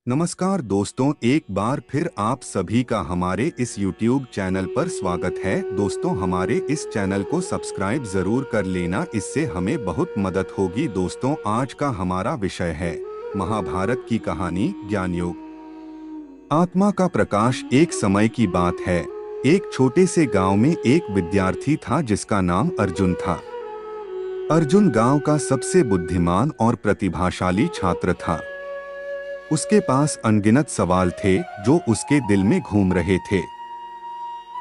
नमस्कार दोस्तों, एक बार फिर आप सभी का हमारे इस YouTube चैनल पर स्वागत है। दोस्तों, हमारे इस चैनल को सब्सक्राइब जरूर कर लेना, इससे हमें बहुत मदद होगी। दोस्तों, आज का हमारा विषय है महाभारत की कहानी ज्ञान योग। आत्मा का प्रकाश। एक समय की बात है, एक छोटे से गांव में एक विद्यार्थी था जिसका नाम अर्जुन था। अर्जुन गांव का सबसे बुद्धिमान और प्रतिभाशाली छात्र था। उसके पास अनगिनत सवाल थे जो उसके दिल में घूम रहे थे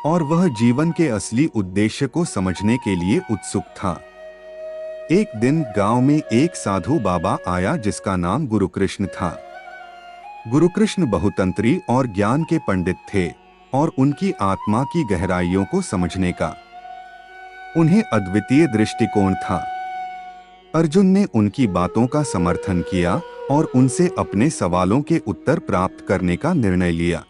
और वह जीवन के असली उद्देश्य को समझने के लिए उत्सुक था। एक दिन गांव में एक साधु बाबा आया जिसका नाम गुरुकृष्ण था। गुरुकृष्ण बहुतंत्री और ज्ञान के पंडित थे और उनकी आत्मा की गहराइयों को समझने का उन्हें अद्वितीय दृष्टिकोण था। अर्जुन ने उनकी बातों का समर्थन किया और उनसे अपने सवालों के उत्तर प्राप्त करने का निर्णय लिया।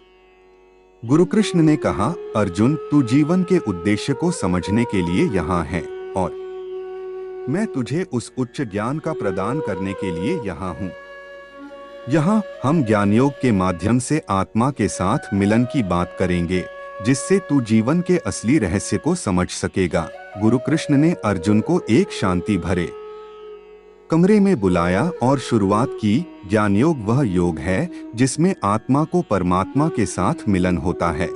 गुरुकृष्ण ने कहा, अर्जुन, तू जीवन के उद्देश्य को समझने के लिए यहाँ है और मैं तुझे उस उच्च ज्ञान का प्रदान करने के लिए यहाँ हूँ। यहाँ हम ज्ञान योग के माध्यम से आत्मा के साथ मिलन की बात करेंगे, जिससे तू जीवन के असली रहस्य को समझ सकेगा। गुरुकृष्ण ने अर्जुन को एक शांति भरे कमरे में बुलाया और शुरुआत की। ज्ञान योग वह योग है जिसमें आत्मा को परमात्मा के साथ मिलन होता है।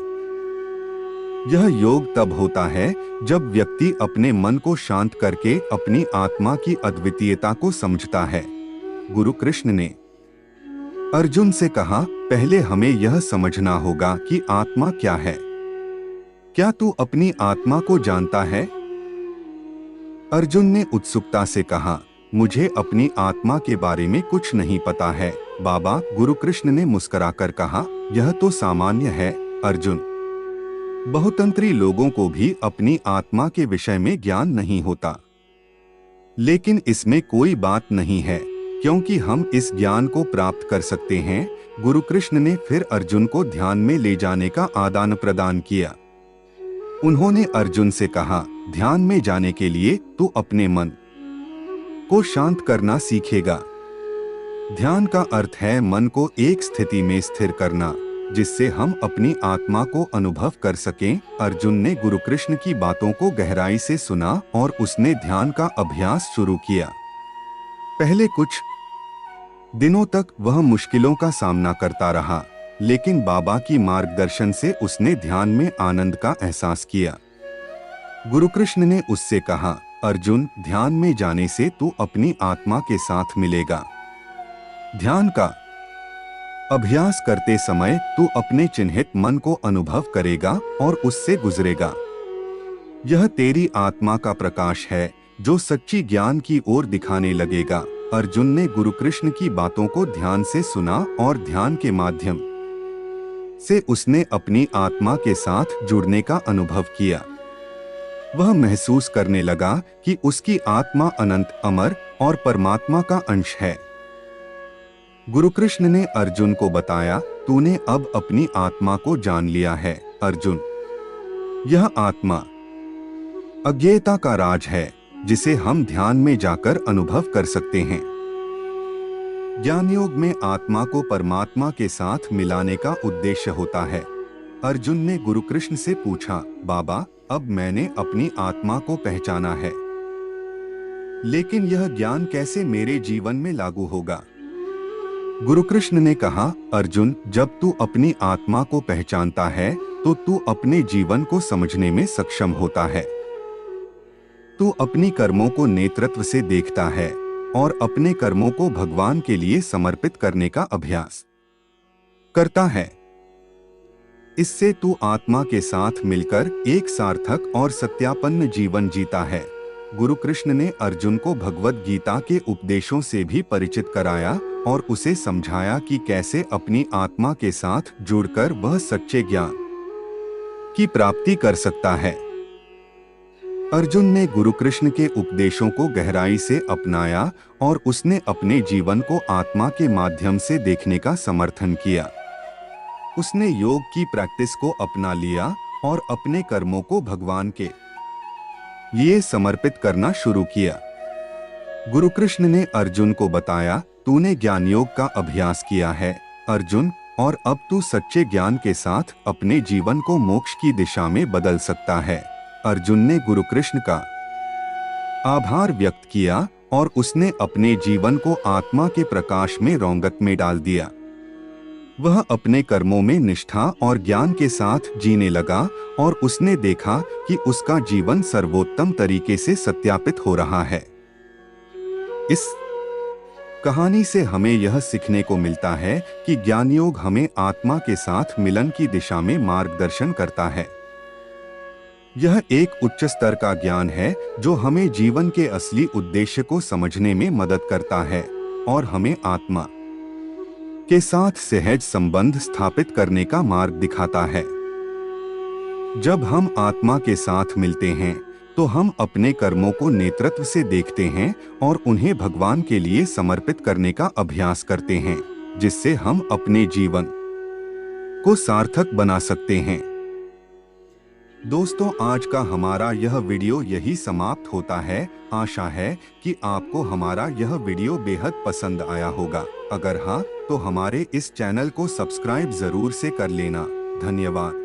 यह योग तब होता है जब व्यक्ति अपने मन को शांत करके अपनी आत्मा की अद्वितीयता को समझता है। गुरुकृष्ण ने अर्जुन से कहा, पहले हमें यह समझना होगा कि आत्मा क्या है। क्या तू अपनी आत्मा को जानता है? अर्जुन ने उत्सुकता से कहा, मुझे अपनी आत्मा के बारे में कुछ नहीं पता है बाबा। गुरुकृष्ण ने मुस्कुराकर कहा, यह तो सामान्य है अर्जुन। बहुतंत्री लोगों को भी अपनी आत्मा के विषय में ज्ञान नहीं होता। लेकिन इसमें कोई बात नहीं है, क्योंकि हम इस ज्ञान को प्राप्त कर सकते हैं। गुरुकृष्ण ने फिर अर्जुन को ध्यान में ले जाने का आदान प्रदान किया। उन्होंने अर्जुन से कहा, ध्यान में जाने के लिए तू अपने मन को शांत करना सीखेगा। ध्यान का अर्थ है मन को एक स्थिति में स्थिर करना, जिससे हम अपनी आत्मा को अनुभव कर सकें। अर्जुन ने गुरुकृष्ण की बातों को गहराई से सुना और उसने ध्यान का अभ्यास शुरू किया। पहले कुछ दिनों तक वह मुश्किलों का सामना करता रहा, लेकिन बाबा की मार्गदर्शन से उसने ध्यान में आनंद का एहसास किया। गुरुकृष्ण ने उससे कहा, अर्जुन, ध्यान में जाने से तू अपनी आत्मा के साथ मिलेगा। ध्यान का अभ्यास करते समय तू अपने चिन्हित मन को अनुभव करेगा और उससे गुजरेगा। यह तेरी आत्मा का प्रकाश है जो सच्ची ज्ञान की ओर दिखाने लगेगा। अर्जुन ने गुरुकृष्ण की बातों को ध्यान से सुना और ध्यान के माध्यम से उसने अपनी आत्मा के साथ जुड़ने का अनुभव किया। वह महसूस करने लगा कि उसकी आत्मा अनंत, अमर और परमात्मा का अंश है। गुरुकृष्ण ने अर्जुन को बताया, तूने अब अपनी आत्मा को जान लिया है अर्जुन। यह आत्मा अज्ञेयता का राज है, जिसे हम ध्यान में जाकर अनुभव कर सकते हैं। ज्ञान योग में आत्मा को परमात्मा के साथ मिलाने का उद्देश्य होता है। अर्जुन ने गुरुकृष्ण से पूछा, बाबा, अब मैंने अपनी आत्मा को पहचाना है, लेकिन यह ज्ञान कैसे मेरे जीवन में लागू होगा? गुरुकृष्ण ने कहा, अर्जुन, जब तू अपनी आत्मा को पहचानता है तो तू अपने जीवन को समझने में सक्षम होता है। तू अपनी कर्मों को नेतृत्व से देखता है और अपने कर्मों को भगवान के लिए समर्पित करने का अभ्यास करता है। इससे तू आत्मा के साथ मिलकर एक सार्थक और सत्यापन्न जीवन जीता है। गुरुकृष्ण ने अर्जुन को भगवद गीता के उपदेशों से भी परिचित कराया और उसे समझाया कि कैसे अपनी आत्मा के साथ जुड़कर वह सच्चे ज्ञान की प्राप्ति कर सकता है। अर्जुन ने गुरुकृष्ण के उपदेशों को गहराई से अपनाया और उसने अपने जीवन को आत्मा के माध्यम से देखने का समर्थन किया। उसने योग की प्रैक्टिस को अपना लिया और अपने कर्मों को भगवान के लिए समर्पित करना शुरू किया। गुरुकृष्ण ने अर्जुन को बताया, तूने ज्ञान योग का अभ्यास किया है अर्जुन, और अब तू सच्चे ज्ञान के साथ अपने जीवन को मोक्ष की दिशा में बदल सकता है। अर्जुन ने गुरु कृष्ण का आभार व्यक्त किया और उसने अपने जीवन को आत्मा के प्रकाश में रौंगत में डाल दिया। वह अपने कर्मों में निष्ठा और ज्ञान के साथ जीने लगा और उसने देखा कि उसका जीवन सर्वोत्तम तरीके से सत्यापित हो रहा है। इस कहानी से हमें यह सीखने को मिलता है कि ज्ञान योग हमें आत्मा के साथ मिलन की दिशा में मार्गदर्शन करता है। यह एक उच्च स्तर का ज्ञान है जो हमें जीवन के असली उद्देश्य को समझने में मदद करता है और हमें आत्मा के साथ सहज संबंध स्थापित करने का मार्ग दिखाता है। जब हम आत्मा के साथ मिलते हैं तो हम अपने कर्मों को नेतृत्व से देखते हैं और उन्हें भगवान के लिए समर्पित करने का अभ्यास करते हैं, जिससे हम अपने जीवन को सार्थक बना सकते हैं। दोस्तों, आज का हमारा यह वीडियो यही समाप्त होता है। आशा है कि आपको हमारा यह वीडियो बेहद पसंद आया होगा। अगर हाँ, तो हमारे इस चैनल को सब्सक्राइब जरूर से कर लेना। धन्यवाद।